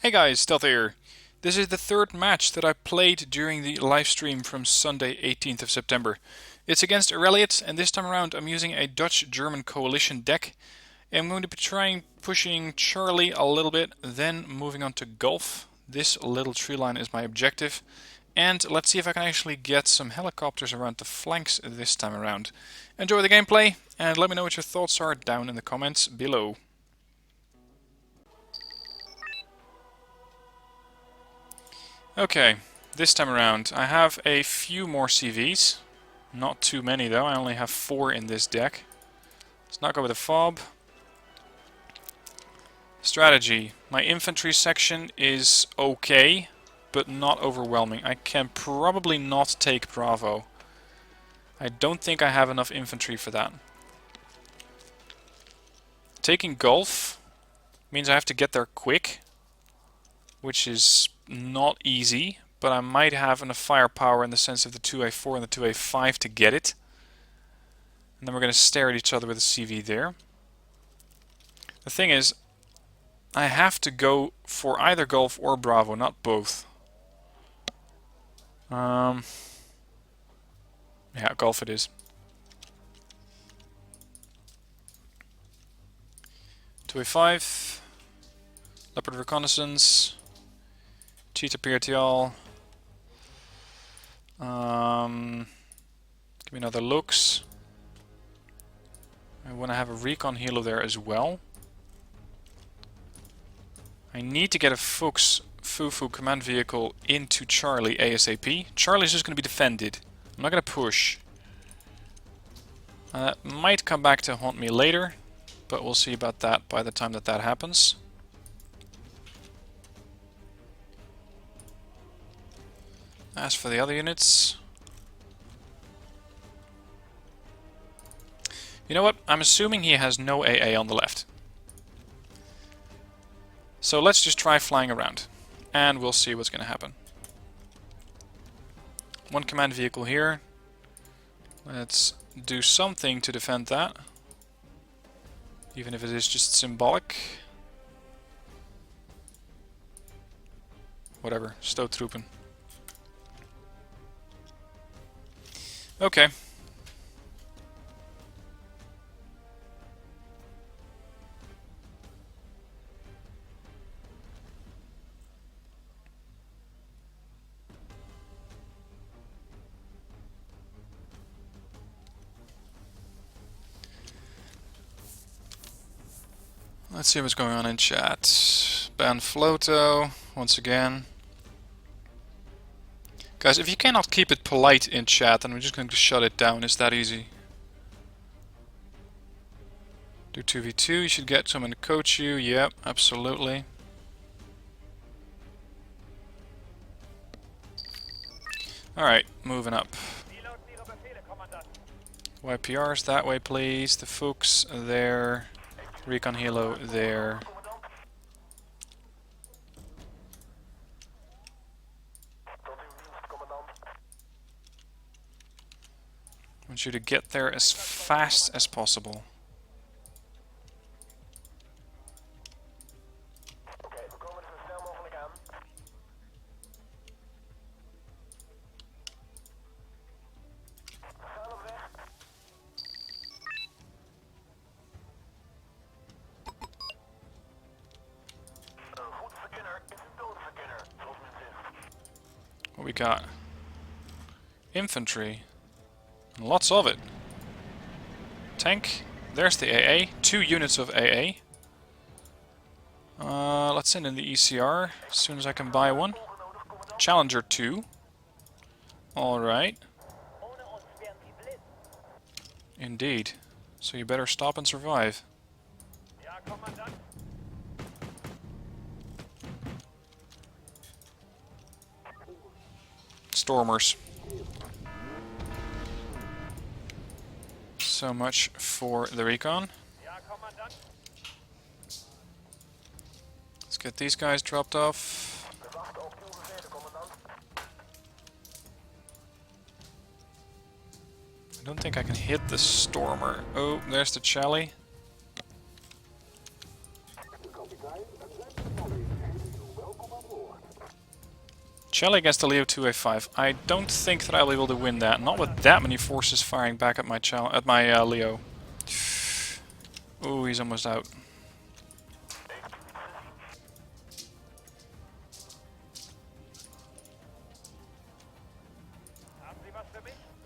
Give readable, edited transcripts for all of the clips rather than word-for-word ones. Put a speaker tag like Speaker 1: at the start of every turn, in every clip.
Speaker 1: Hey guys, Stealth here. This is the third match that I played during the live stream from Sunday 18th of September. It's against Aureliot, and this time around I'm using a Dutch-German coalition deck. I'm going to be trying pushing Charlie a little bit, then moving on to Golf. This little tree line is my objective. And let's see if I can actually get some helicopters around the flanks this time around. Enjoy the gameplay, and let me know what your thoughts are down in the comments below. Okay, this time around I have a few more CVs. Not too many though, I only have 4 in this deck. Let's not go with a fob. Strategy. My infantry section is okay, but not overwhelming. I can probably not take Bravo. I don't think I have enough infantry for that. Taking Golf means I have to get there quick, which is not easy, but I might have enough firepower in the sense of the 2A4 and the 2A5 to get it. And then we're going to stare at each other with a CV there. The thing is, I have to go for either Golf or Bravo, not both. Yeah, Golf it is. 2A5, Leopard Reconnaissance, Cheetah Pirtial. Give me another looks. I want to have a recon helo there as well. I need to get a Fuchs Fufu command vehicle into Charlie ASAP. Charlie's just going to be defended. I'm not going to push. That might come back to haunt me later, but we'll see about that by the time that happens. As for the other units, you know what? I'm assuming he has no AA on the left. So let's just try flying around, and we'll see what's going to happen. One command vehicle here. Let's do something to defend that, even if it is just symbolic. Whatever, Stoottroepen. Okay. Let's see what's going on in chat. Ban Floto, once again. Guys, if you cannot keep it polite in chat, then we're just going to shut it down. It's that easy. Do 2v2, you should get someone to coach you. Yep, absolutely. Alright, moving up. YPRs that way, please. The Fuchs there. Recon Helo there. I want you to get there as fast as possible. What we got? Infantry. Lots of it. Tank. There's the AA. 2 units of AA. Let's send in the ECR as soon as I can buy one. Challenger 2. Alright. Indeed. So you better stop and survive. Stormers. So much for the recon. Let's get these guys dropped off. I don't think I can hit the Stormer. Oh, there's the Charlie. Shelly against the Leo 2A5. I don't think that I'll be able to win that. Not with that many forces firing back at my Leo. Ooh, he's almost out.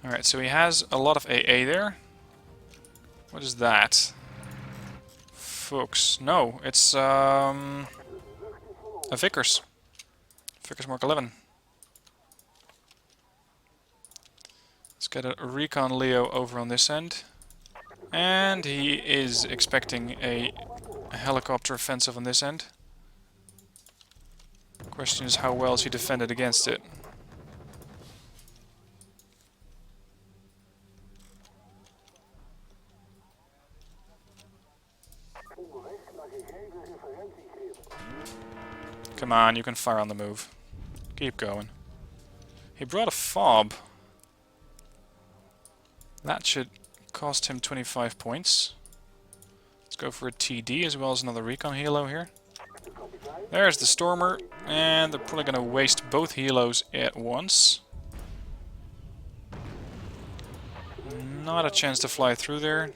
Speaker 1: Alright, so he has a lot of AA there. What is that? Folks, no, it's a Vickers. Vickers Mark 11. Let's get a Recon Leo over on this end. And he is expecting a helicopter offensive on this end. Question is, how well is he defended against it? Come on, you can fire on the move. Keep going. He brought a fob. That should cost him 25 points. Let's go for a TD as well as another recon helo here. There's the Stormer, and they're probably going to waste both helos at once. Not a chance to fly through there.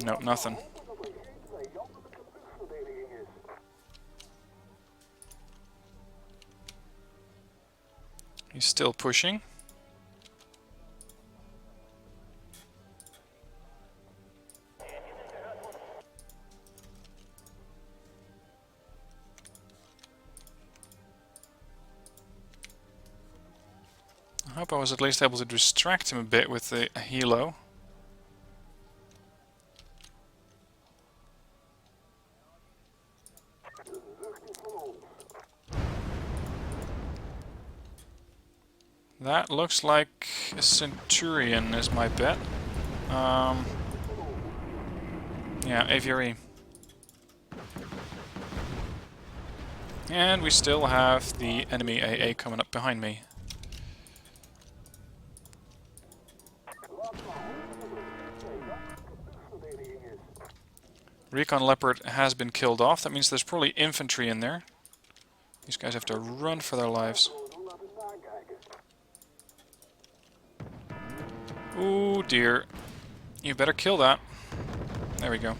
Speaker 1: No, nothing. He's still pushing. I hope I was at least able to distract him a bit with the helo. That looks like a Centurion is my bet. Yeah, aviary. And we still have the enemy AA coming up behind me. Recon Leopard has been killed off. That means there's probably infantry in there. These guys have to run for their lives. Ooh dear. You better kill that. There we go.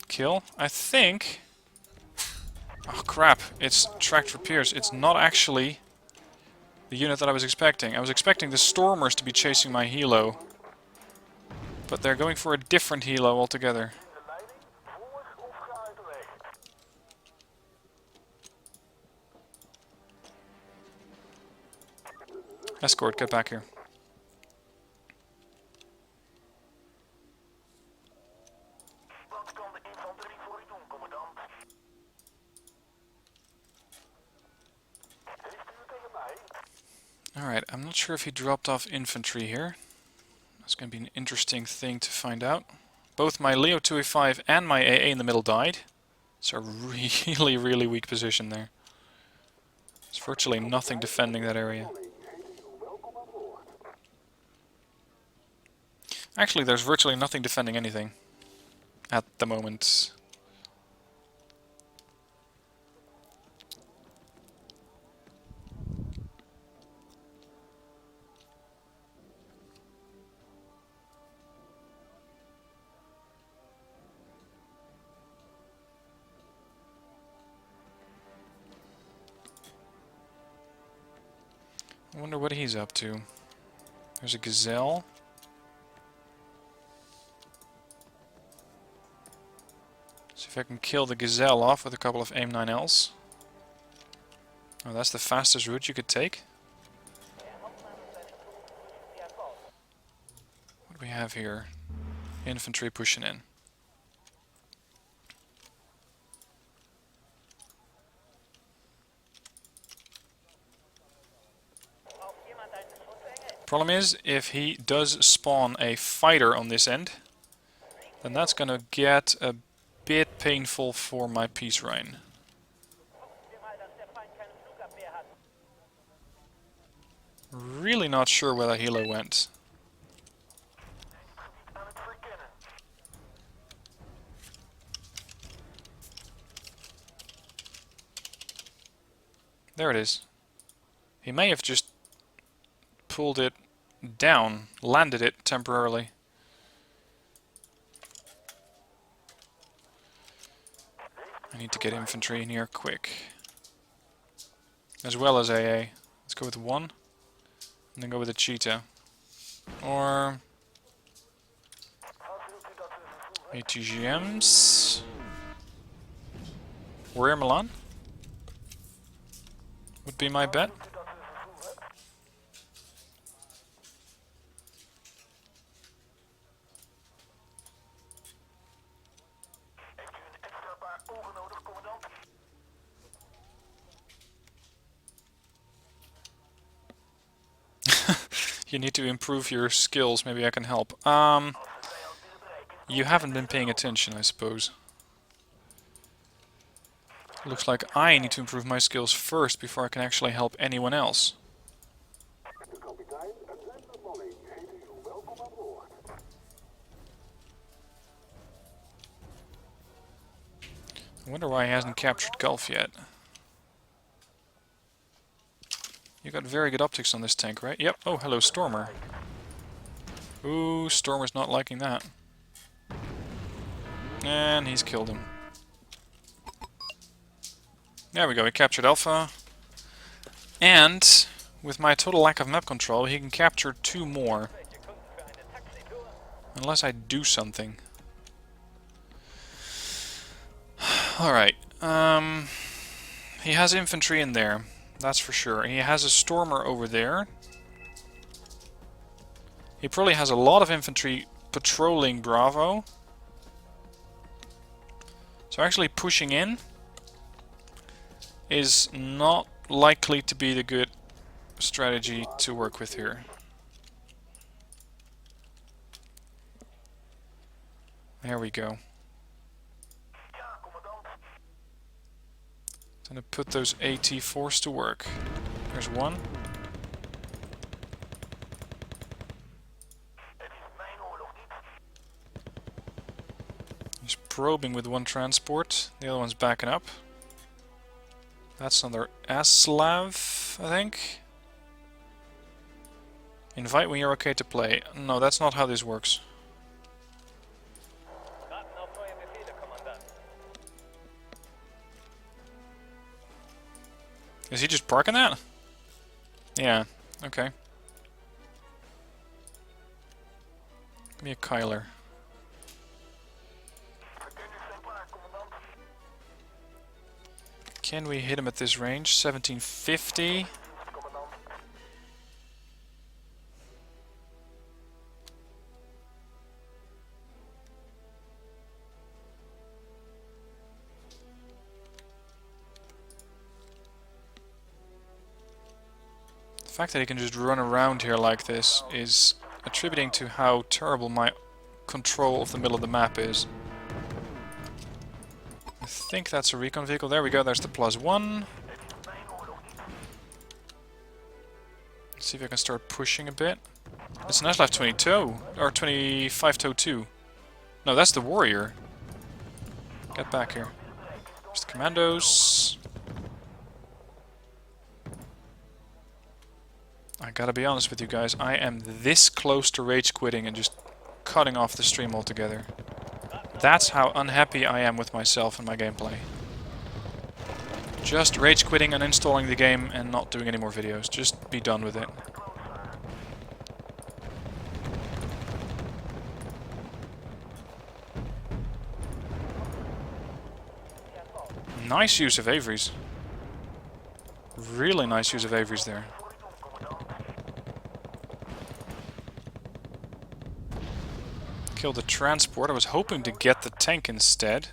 Speaker 1: Kill? I think... Oh crap, it's tracked repairs. It's not actually the unit that I was expecting. I was expecting the Stormers to be chasing my helo. But they're going for a different helo altogether. Escort, get back here. Alright, I'm not sure if he dropped off infantry here. That's going to be an interesting thing to find out. Both my Leo 2A5 and my AA in the middle died. It's a really, really weak position there. There's virtually nothing defending that area. Actually, there's virtually nothing defending anything at the moment. I wonder what he's up to. There's a Gazelle. See if I can kill the Gazelle off with a couple of AIM-9Ls. Oh, that's the fastest route you could take. What do we have here? Infantry pushing in. Problem is, if he does spawn a fighter on this end, then that's gonna get a bit painful for my peace reign. Really not sure where that helo went. There it is. He may have just pulled it down, landed it temporarily. I need to get infantry in here quick. As well as AA. Let's go with 1. And then go with a cheetah. Or ATGMs. Warrior Milan would be my bet. You need to improve your skills, maybe I can help. You haven't been paying attention, I suppose. Looks like I need to improve my skills first before I can actually help anyone else. I wonder why he hasn't captured Gulf yet. You got very good optics on this tank, right? Yep. Oh, hello, Stormer. Ooh, Stormer's not liking that. And he's killed him. There we go, he captured Alpha. And with my total lack of map control, he can capture 2 more. Unless I do something. Alright. He has infantry in there. That's for sure. He has a Stormer over there. He probably has a lot of infantry patrolling Bravo. So actually pushing in is not likely to be the good strategy to work with here. There we go. Gonna put those AT4s to work. There's one. He's probing with one transport. The other one's backing up. That's another Aslav, I think. Invite when you're okay to play. No, that's not how this works. Is he just parking that? Yeah, okay. Give me a Kyler. Can we hit him at this range? 1750. The fact that he can just run around here like this is attributing to how terrible my control of the middle of the map is. I think that's a recon vehicle. There we go, there's the +1. Let's see if I can start pushing a bit. It's an Aslav 22, or 2502. No, that's the warrior. Get back here. There's the commandos. I gotta be honest with you guys, I am this close to rage quitting and just cutting off the stream altogether. That's how unhappy I am with myself and my gameplay. Just rage quitting and uninstalling the game and not doing any more videos. Just be done with it. Nice use of Averys. Really nice use of Averys there. Kill the transport. I was hoping to get the tank instead.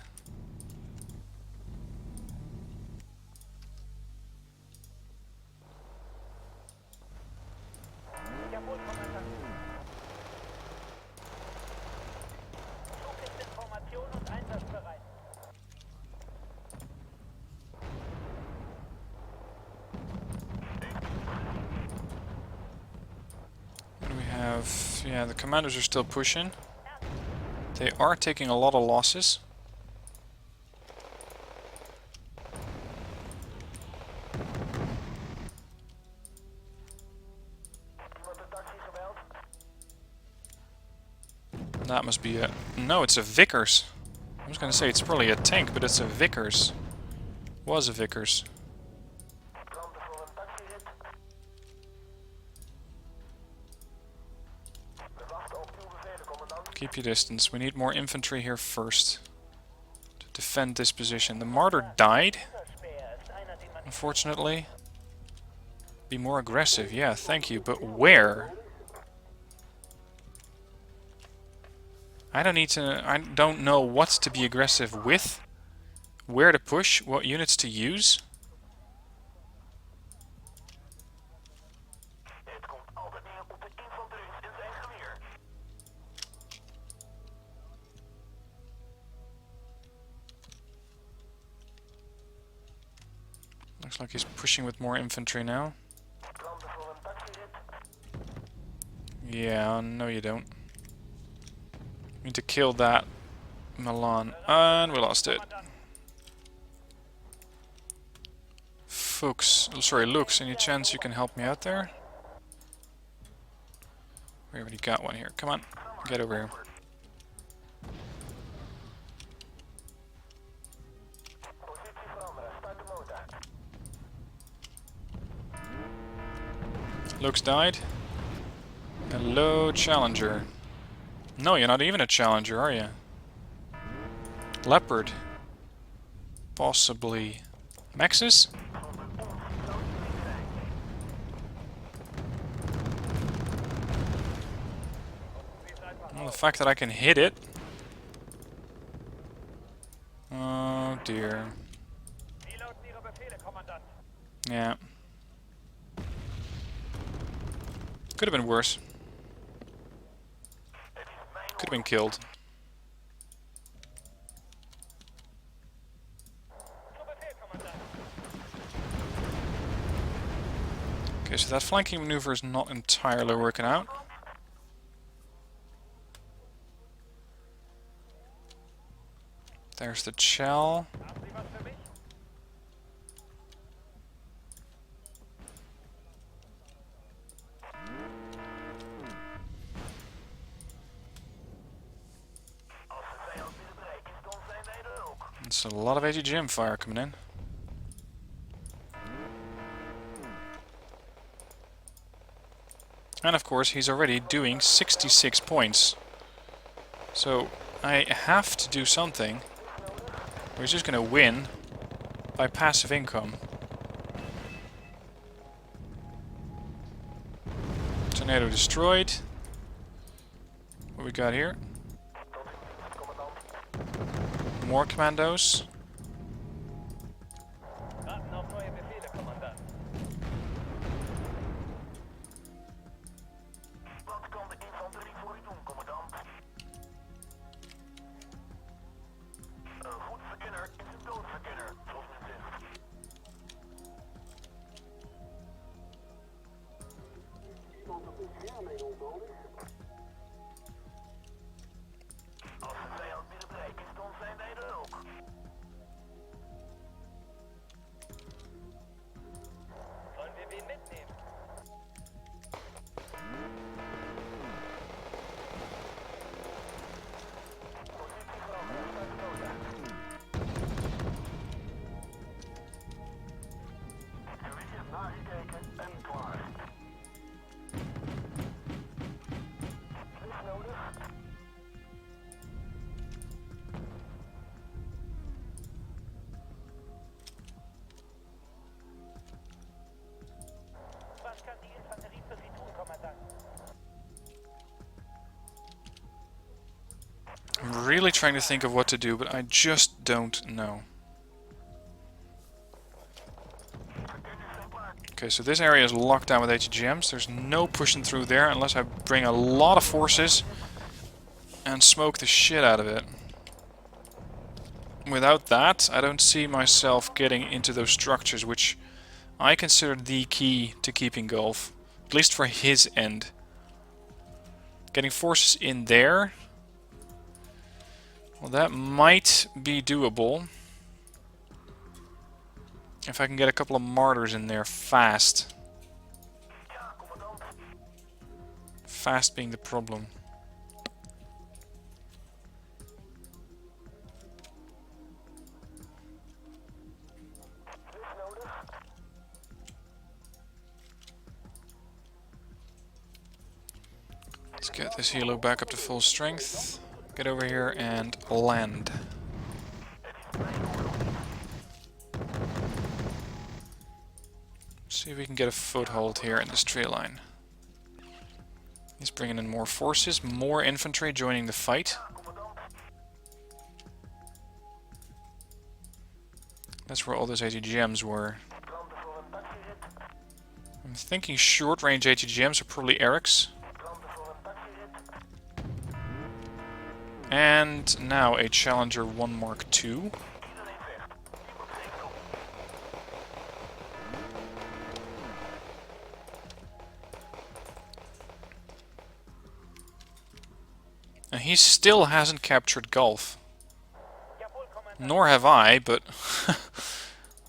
Speaker 1: What do we have? Yeah, the commandos are still pushing. They are taking a lot of losses. That must be a... No, it's a Vickers. I was going to say it's probably a tank, but it's a Vickers. Was a Vickers. Keep your distance. We need more infantry here first to defend this position. The martyr died, unfortunately. Be more aggressive. Yeah, thank you. But where? I don't know what to be aggressive with. Where to push, what units to use. Looks like he's pushing with more infantry now. Yeah, no you don't. Need to kill that Milan. And we lost it. Fuchs, sorry, Lux, any chance you can help me out there? We already got one here. Come on, get over here. Lux died. Hello, Challenger. No, you're not even a Challenger, are you? Leopard. Possibly. Maxis? Well, the fact that I can hit it. Oh dear. Yeah. Could have been worse. Could have been killed. Okay, so that flanking maneuver is not entirely working out. There's the Chal. It's a lot of ATGM fire coming in. And of course he's already doing 66 points. So I have to do something. We're just gonna win by passive income. Tornado destroyed. What we got here? More commandos. I'm really trying to think of what to do, but I just don't know. Okay, so this area is locked down with HGMs. There's no pushing through there unless I bring a lot of forces and smoke the shit out of it. Without that, I don't see myself getting into those structures, which I consider the key to keeping Gulf. At least for his end. Getting forces in there, well, that might be doable. If I can get a couple of martyrs in there fast. Fast being the problem. Let's get this helo back up to full strength. Get over here and land. See if we can get a foothold here in this tree line. He's bringing in more forces, more infantry joining the fight. That's where all those ATGMs were. I'm thinking short-range ATGMs are probably Eric's. And now a Challenger 1 Mark II. And he still hasn't captured Gulf. Nor have I, but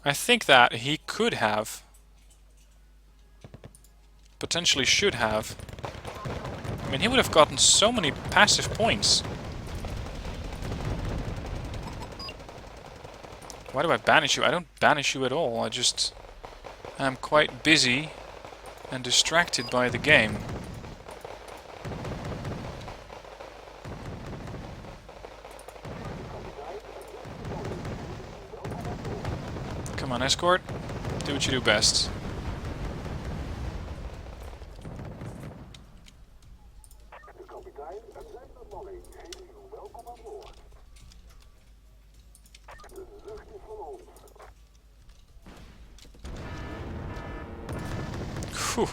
Speaker 1: I think that he could have. Potentially should have. I mean, he would have gotten so many passive points. Why do I banish you? I don't banish you at all. I just am quite busy and distracted by the game. Come on, escort. Do what you do best. Whew.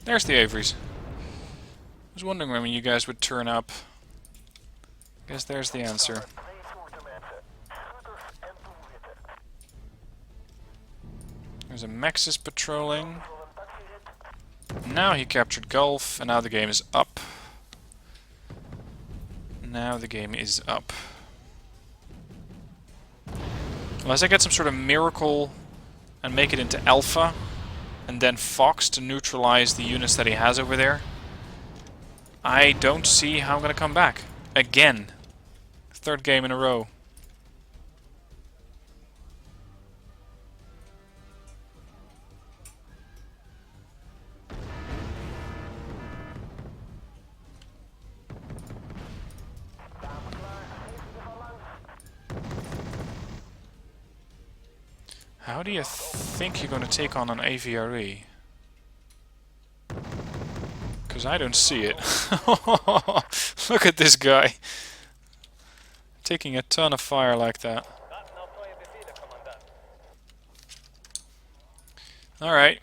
Speaker 1: There's the Averys. I was wondering when you guys would turn up. Guess there's the answer. There's a Maxis patrolling. Now he captured Gulf, and now the game is up. Now the game is up. Unless I get some sort of miracle and make it into Alpha, and then Fox to neutralize the units that he has over there, I don't see how I'm going to come back. Again. Third game in a row. How do you think you're going to take on an AVRE? Because I don't see it. Look at this guy. Taking a ton of fire like that. Alright.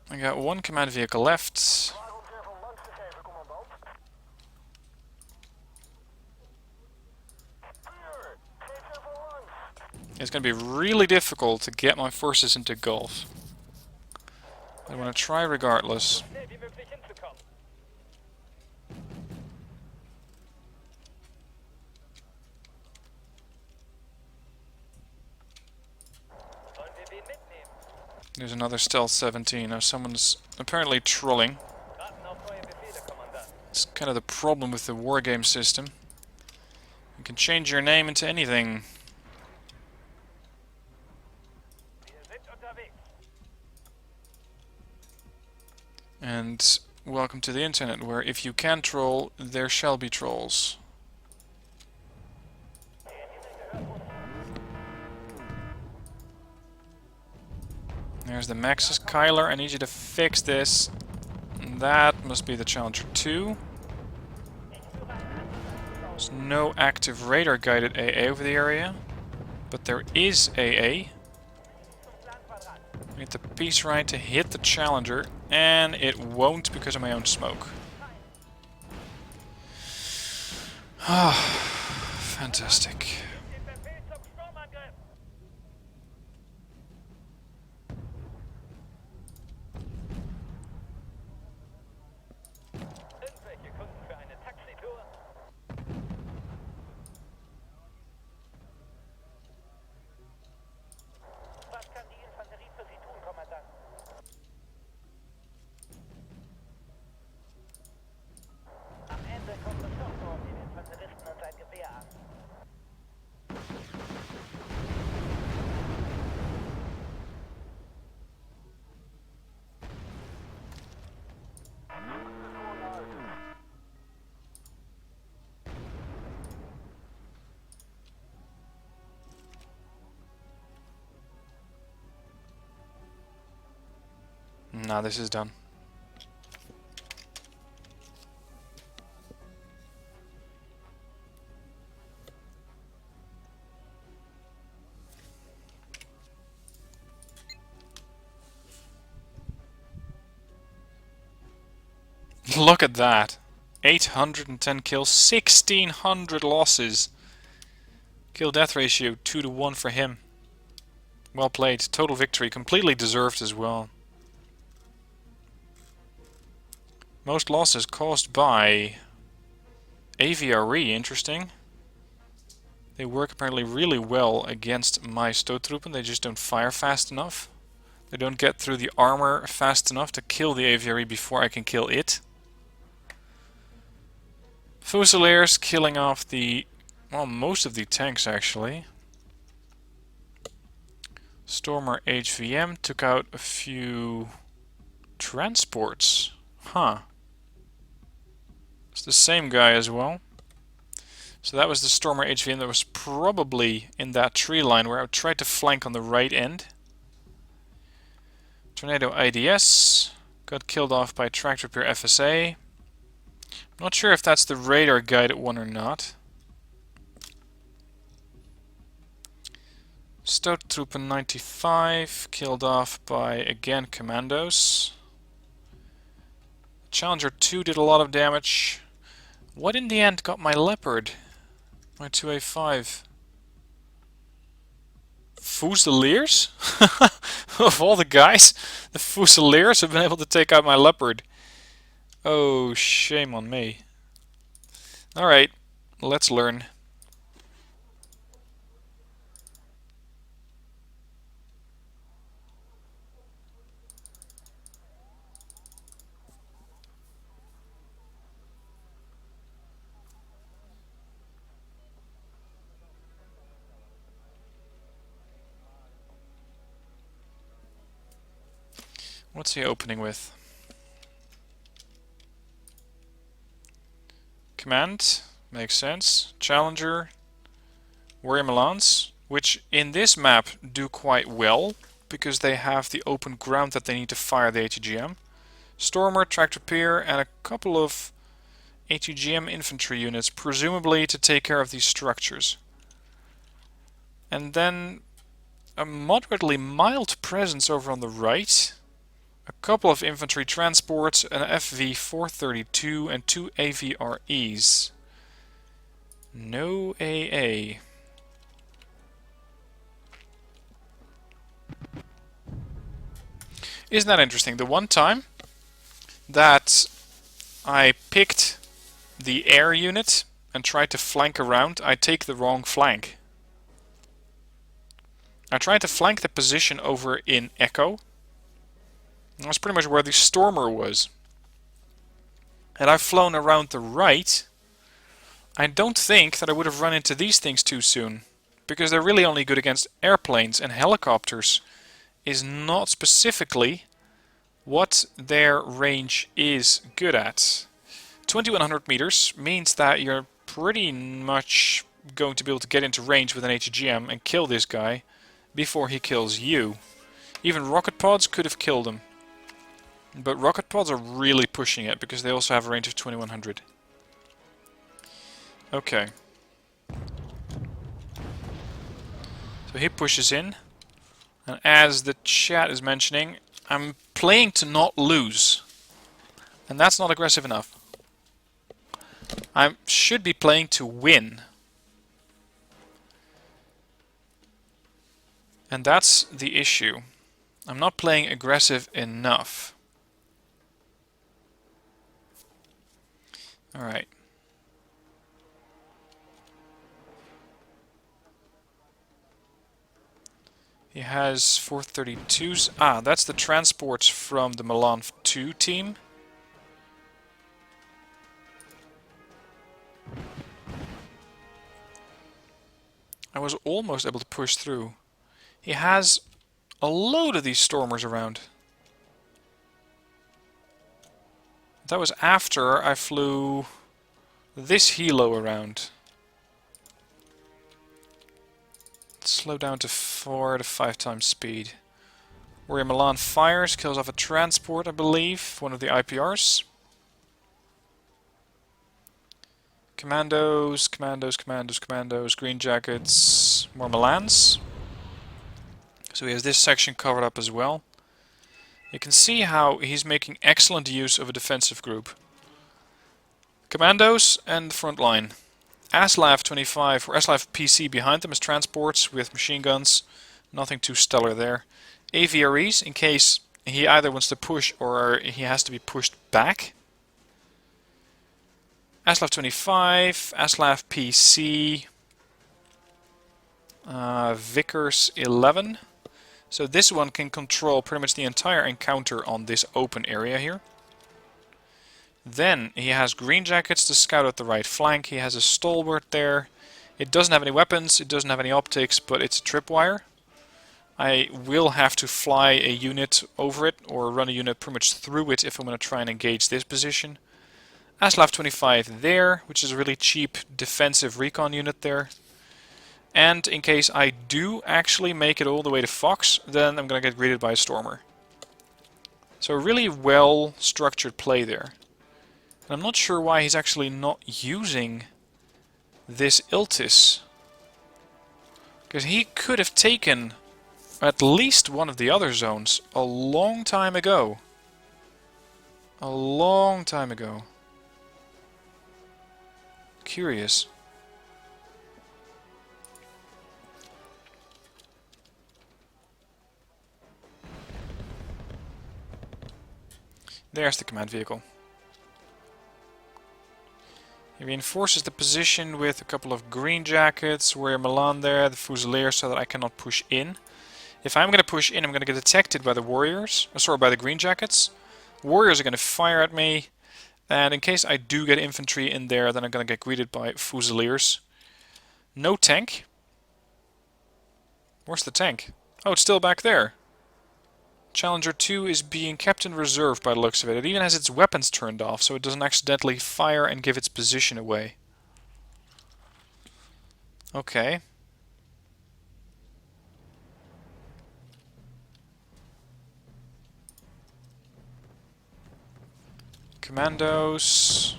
Speaker 1: I got one command vehicle left. It's going to be really difficult to get my forces into Gulf. I want to try regardless. There's another Stealth 17. Now someone's apparently trolling. It's kind of the problem with the Wargame system. You can change your name into anything. And welcome to the internet, where if you can troll, there shall be trolls. There's the Maxis. Kyler, I need you to fix this. That must be the Challenger 2. There's no active radar-guided AA over the area, but there is AA. I need the piece right to hit the Challenger, and it won't because of my own smoke. Ah, fantastic. Nah, this is done. Look at that. 810 kills, 1600 losses. Kill death ratio 2 to 1 for him. Well played. Total victory, completely deserved as well. Most losses caused by AVRE, interesting. They work apparently really well against my Stoottruppen, they just don't fire fast enough. They don't get through the armor fast enough to kill the AVRE before I can kill it. Fusiliers killing off the, well, most of the tanks actually. Stormer HVM took out a few transports. Huh. It's the same guy as well. So that was the Stormer HVM that was probably in that tree line where I tried to flank on the right end. Tornado IDS got killed off by Tractor Repair FSA. Not sure if that's the radar guided one or not. Stoottruppen 95 killed off by, again, commandos. Challenger 2 did a lot of damage. What in the end got my Leopard? My 2A5? Fusiliers? Of all the guys, the Fusiliers have been able to take out my Leopard. Oh, shame on me. Alright, let's learn. What's he opening with? Command, makes sense. Challenger, Warrior Milans, which in this map do quite well, because they have the open ground that they need to fire the ATGM. Stormer, Tractor Repair, and a couple of ATGM infantry units, presumably to take care of these structures. And then a moderately mild presence over on the right. A couple of infantry transports, an FV-432 and 2 AVREs. No AA. Isn't that interesting? The one time that I picked the air unit and tried to flank around, I take the wrong flank. I tried to flank the position over in Echo. That's pretty much where the Stormer was. Had I flown around the right, I don't think that I would have run into these things too soon. Because they're really only good against airplanes, and helicopters is not specifically what their range is good at. 2100 meters means that you're pretty much going to be able to get into range with an ATGM and kill this guy before he kills you. Even rocket pods could have killed him. But rocket pods are really pushing it because they also have a range of 2100. Okay. So he pushes in. And as the chat is mentioning, I'm playing to not lose. And that's not aggressive enough. I should be playing to win. And that's the issue. I'm not playing aggressive enough. Alright. He has 432s. Ah, that's the transports from the Milan 2 team. I was almost able to push through. He has a load of these Stormers around. That was after I flew this helo around. Slow down to 4 to 5 times speed. Warrior Milan fires, kills off a transport, I believe, one of the IPRs. Commandos, commandos, commandos, commandos, green jackets, more Milans. So he has this section covered up as well. You can see how he's making excellent use of a defensive group. Commandos and the front line. Aslav 25 or Aslav PC behind them as transports with machine guns. Nothing too stellar there. AVREs in case he either wants to push or he has to be pushed back. Aslav 25, Aslav PC, Vickers 11. So this one can control pretty much the entire encounter on this open area here. Then he has green jackets to scout out the right flank. He has a stalwart there. It doesn't have any weapons, it doesn't have any optics, but it's a tripwire. I will have to fly a unit over it or run a unit pretty much through it if I'm going to try and engage this position. Aslav 25 there, which is a really cheap defensive recon unit there. And in case I do actually make it all the way to Fox, then I'm going to get greeted by a Stormer. So a really well structured play there. And I'm not sure why he's actually not using this Iltis. Because he could have taken at least one of the other zones a long time ago. A long time ago. Curious. There's the command vehicle. He reinforces the position with a couple of green jackets, Warrior Milan there, the Fusilier, so that I cannot push in. If I'm going to push in, I'm going to get detected by the warriors, sorry, by the green jackets. Warriors are going to fire at me. And in case I do get infantry in there, then I'm going to get greeted by Fusiliers. No tank. Where's the tank? Oh, it's still back there. Challenger 2 is being kept in reserve by the looks of it. It even has its weapons turned off, so it doesn't accidentally fire and give its position away. Okay. Commandos.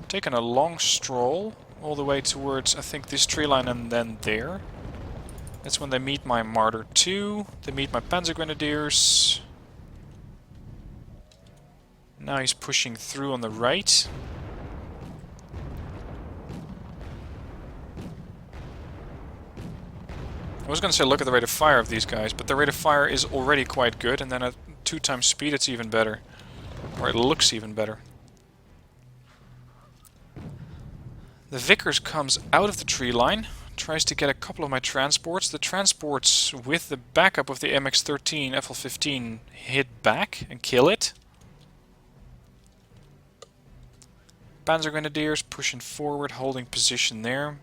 Speaker 1: Taking a long stroll all the way towards, I think, this tree line and then there. That's when they meet my Martyr 2. They meet my Panzer Grenadiers. Now he's pushing through on the right. I was going to say look at the rate of fire of these guys, but the rate of fire is already quite good, and then at 2 times speed it's even better. Or it looks even better. The Vickers comes out of the tree line, tries to get a couple of my transports. The transports with the backup of the MX-13 FL-15 hit back and kill it. Panzer Grenadiers pushing forward, holding position there.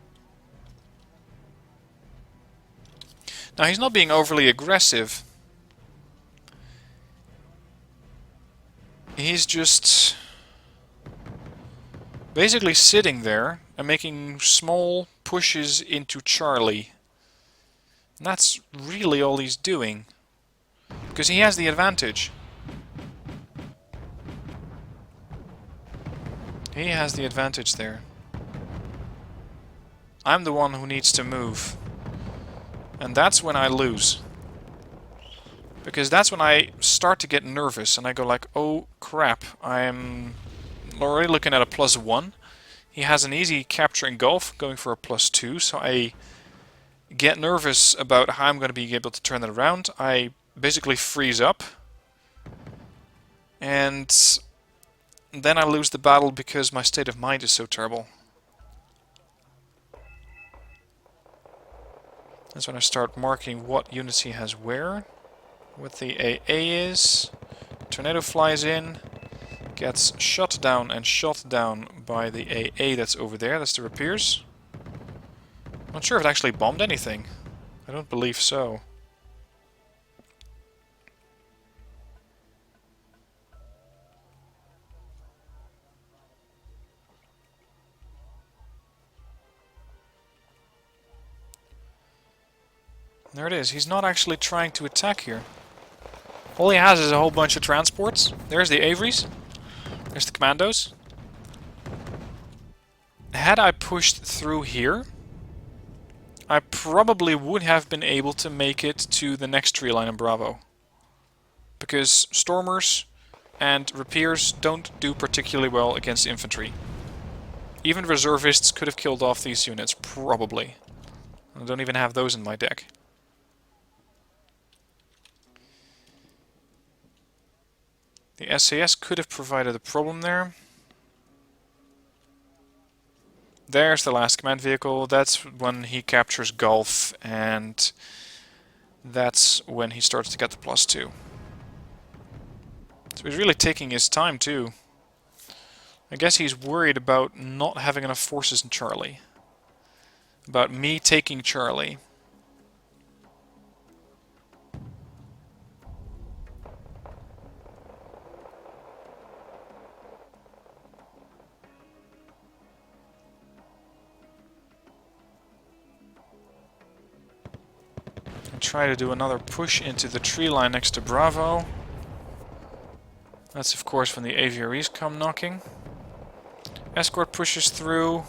Speaker 1: Now he's not being overly aggressive. He's just basically sitting there and making small pushes into Charlie. And that's really all he's doing. Because he has the advantage. He has the advantage there. I'm the one who needs to move. And that's when I lose. Because that's when I start to get nervous and I go like, oh crap, I'm already looking at a +1. He has an easy capture in Gulf, going for a +2, so I get nervous about how I'm going to be able to turn it around. I basically freeze up. And then I lose the battle because my state of mind is so terrible. That's when I start marking what units he has where. What the AA is. Tornado flies in, gets shot down and shot down by the AA that's over there. That's the repairs. Not sure if it actually bombed anything. I don't believe so. There it is. He's not actually trying to attack here. All he has is a whole bunch of transports. There's the Averys. There's the commandos. Had I pushed through here, I probably would have been able to make it to the next tree line in Bravo. Because Stormers and Rapiers don't do particularly well against infantry. Even reservists could have killed off these units, probably. I don't even have those in my deck. The SAS could have provided a problem there. There's the last command vehicle. That's when he captures Gulf, and that's when he starts to get the +2. So he's really taking his time too. I guess he's worried about not having enough forces in Charlie. About me taking Charlie. Try to do another push into the tree line next to Bravo. That's of course when the aviaries come knocking. Escort pushes through.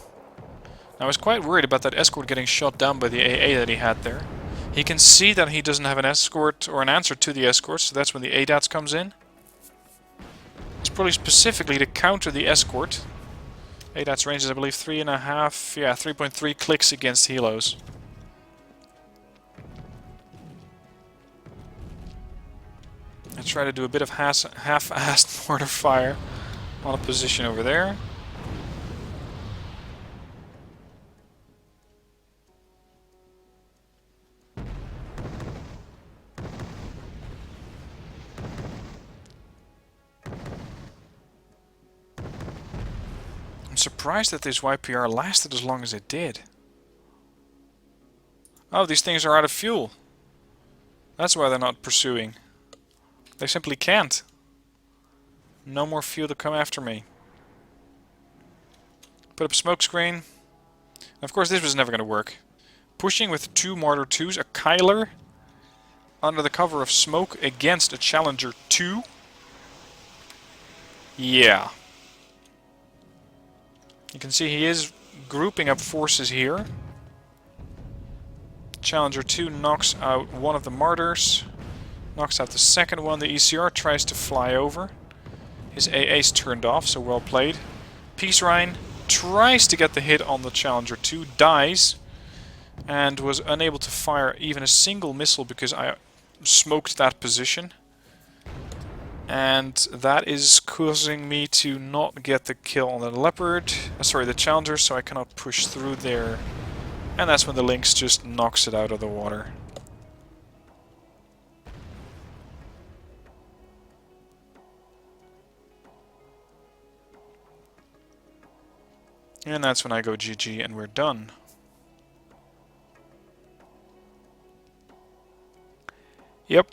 Speaker 1: I was quite worried about that escort getting shot down by the AA that he had there. He can see that he doesn't have an escort or an answer to the escort, so that's when the ADATS comes in. It's probably specifically to counter the escort. ADATS range is I believe 3.5, yeah, 3.3 clicks against helos. I try to do a bit of half-assed mortar fire on a position over there. I'm surprised that this YPR lasted as long as it did. Oh, these things are out of fuel. That's why they're not pursuing. They simply can't. No more fuel to come after me. Put up a smoke screen. Of course, this was never going to work. Pushing with 2 Martyr 2s, a Kyler, under the cover of smoke against a Challenger 2. Yeah. You can see he is grouping up forces here. Challenger 2 knocks out one of the Martyrs. Knocks out the second one. The ECR tries to fly over. His AA's turned off, so well played. Peace Rhine tries to get the hit on the Challenger 2, dies, and was unable to fire even a single missile because I smoked that position. And that is causing me to not get the kill on the Leopard, sorry, the Challenger, so I cannot push through there. And that's when the Lynx just knocks it out of the water. And that's when I go GG and we're done. Yep.